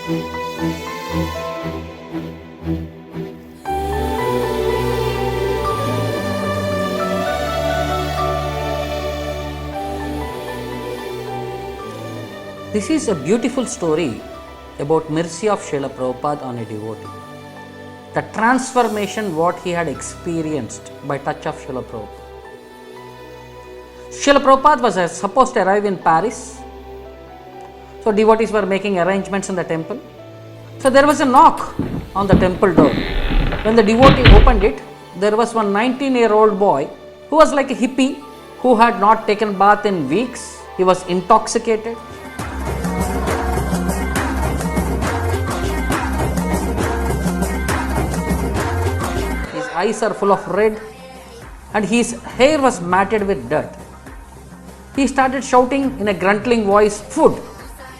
This is a beautiful story about mercy of Srila Prabhupada on a devotee. The transformation what he had experienced by touch of Srila Prabhupada. Srila Prabhupada was supposed to arrive in Paris. So devotees were making arrangements in the temple. So there was a knock on the temple door. When the devotee opened it, there was one 19-year-old boy who was like a hippie who had not taken bath in weeks. He was intoxicated. His eyes are full of red and his hair was matted with dirt. He started shouting in a grunting voice, "Food."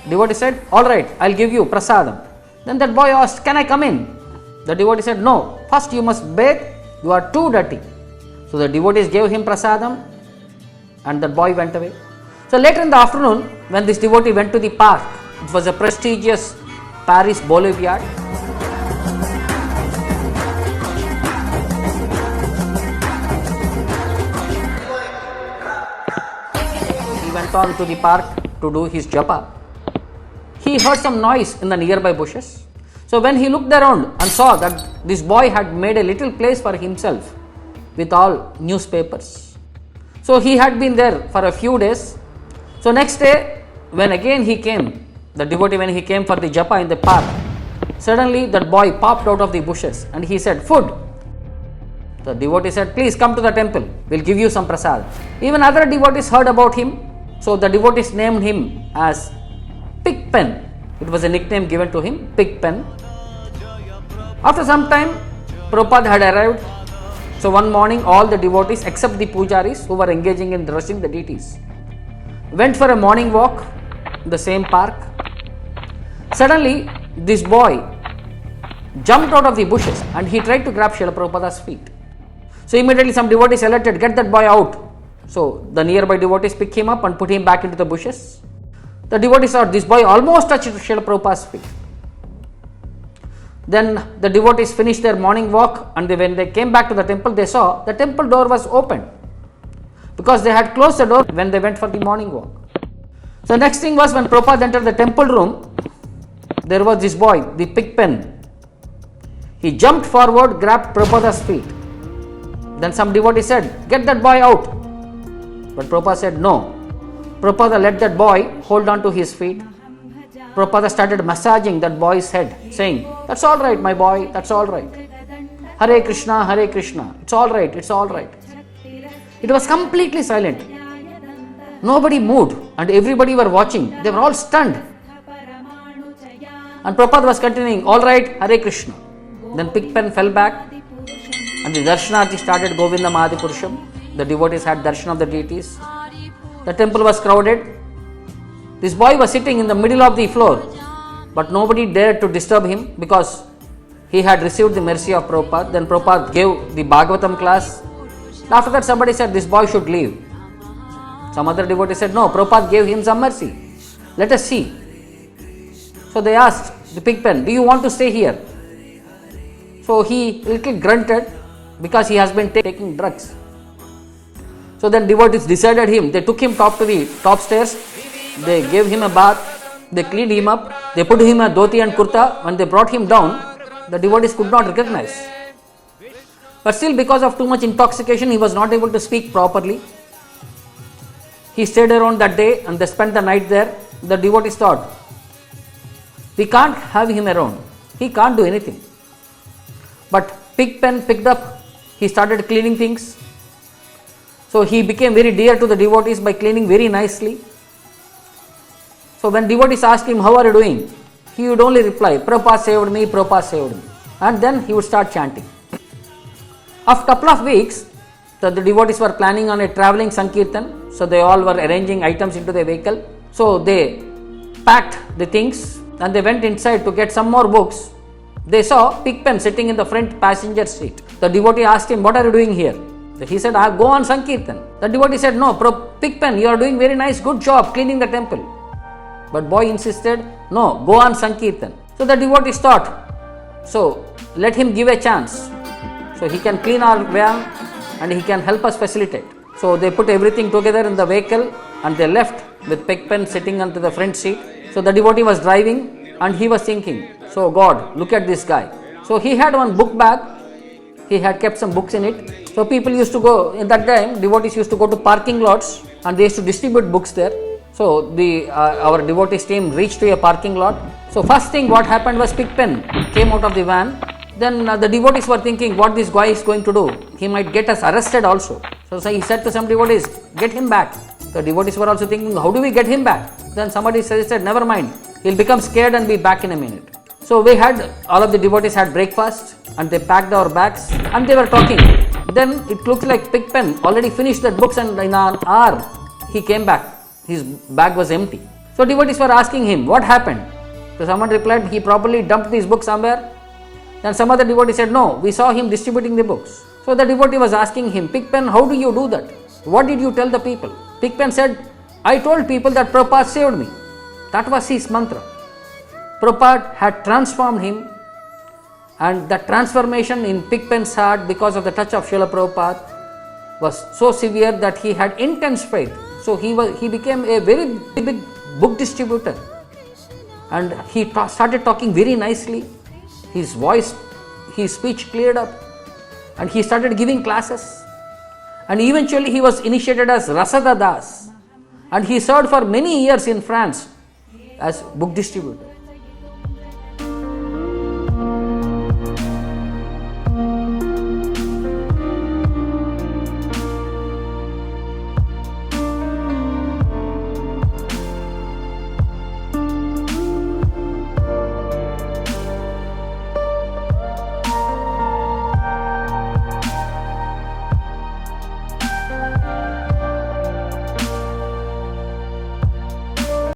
Devotee said, "All right, I'll give you prasadam." Then that boy asked, "Can I come in?" The devotee said, "No, first you must bathe, you are too dirty." So the devotees gave him prasadam and that boy went away. So later in the afternoon, when this devotee went to the park, it was a prestigious Paris boulevard. He went on to the park to do his japa. He heard some noise in the nearby bushes. So when he looked around and saw that this boy had made a little place for himself with all newspapers. So he had been there for a few days. So next day, when again he came, the devotee, when he came for the japa in the park, suddenly that boy popped out of the bushes and he said, "Food." The devotee said, "Please come to the temple, we'll give you some prasad." Even other devotees heard about him. So the devotees named him as Pigpen. It was a nickname given to him, Pigpen. After some time, Prabhupada had arrived. So one morning, all the devotees except the pujaris who were engaging in dressing the deities went for a morning walk in the same park. Suddenly, this boy jumped out of the bushes and he tried to grab Srila Prabhupada's feet. So immediately some devotees alerted, "Get that boy out." So the nearby devotees picked him up and put him back into the bushes. The devotees saw this boy almost touched Srila Prabhupada's feet. Then the devotees finished their morning walk and when they came back to the temple, they saw the temple door was open because they had closed the door when they went for the morning walk. So next thing was when Prabhupada entered the temple room, there was this boy, the Pigpen. He jumped forward, grabbed Prabhupada's feet. Then some devotee said, "Get that boy out." But Prabhupada said no. Prabhupada let that boy hold on to his feet. Prabhupada started massaging that boy's head, saying, "That's all right, my boy, that's all right. Hare Krishna, Hare Krishna. It's all right, it's all right." It was completely silent. Nobody moved and everybody were watching. They were all stunned. And Prabhupada was continuing, "All right, Hare Krishna." Then Pigpen fell back and the darshanarthi started Govindam Adipurusham. The devotees had darshan of the deities. The temple was crowded. This boy was sitting in the middle of the floor, but nobody dared to disturb him because he had received the mercy of Prabhupada. Then Prabhupada gave the Bhagavatam class. After that, somebody said this boy should leave. Some other devotee said, "No, Prabhupada gave him some mercy. Let us see." So they asked the Pigpen, "Do you want to stay here?" So he little grunted because he has been taking drugs. So then devotees decided him. They took him to the top stairs. They gave him a bath. They cleaned him up. They put him a dhoti and kurta. When they brought him down, the devotees could not recognize. But still, because of too much intoxication, he was not able to speak properly. He stayed around that day and they spent the night there. The devotees thought, "We can't have him around. He can't do anything." But Pigpen picked up. He started cleaning things. So he became very dear to the devotees by cleaning very nicely. So when devotees asked him, "How are you doing?" he would only reply, "Prabhupada saved me, Prabhupada saved me." And then he would start chanting. After a couple of weeks, the devotees were planning on a traveling Sankirtan. So they all were arranging items into the vehicle. So they packed the things and they went inside to get some more books. They saw Pigpen sitting in the front passenger seat. The devotee asked him, "What are you doing here?" He said, "I go on Sankirtan." The devotee said, "No, Pigpen, you are doing very nice, good job cleaning the temple." But boy insisted, "No, go on Sankirtan." So the devotees thought, so let him give a chance. So he can clean our van and he can help us facilitate. So they put everything together in the vehicle and they left with Pig Pen sitting onto the front seat. So the devotee was driving and he was thinking, so God, look at this guy. So he had one book bag, he had kept some books in it. So people used to go, in that time devotees used to go to parking lots and they used to distribute books there. So our devotees team reached to a parking lot. So first thing what happened was Pig Pen came out of the van. Then the devotees were thinking what this guy is going to do. He might get us arrested also. So he said to some devotees, get him back. The devotees were also thinking, how do we get him back? Then somebody said, never mind, he'll become scared and be back in a minute. So all of the devotees had breakfast and they packed our bags and they were talking. Then it looked like Pig Pen already finished that books and in an hour he came back. His bag was empty. So devotees were asking him, what happened? So someone replied, he probably dumped these books somewhere. Then some other devotee said, no, we saw him distributing the books. So the devotee was asking him, Pig Pen, how do you do that? What did you tell the people? Pig Pen said, I told people that Prabhupada saved me. That was his mantra. Prabhupada had transformed him, and the transformation in Pig Pen's heart because of the touch of Srila Prabhupada was so severe that he had intense faith. So he became a very big book distributor and he started talking very nicely. His voice, his speech cleared up and he started giving classes. And eventually he was initiated as Rasada Das and he served for many years in France as book distributor.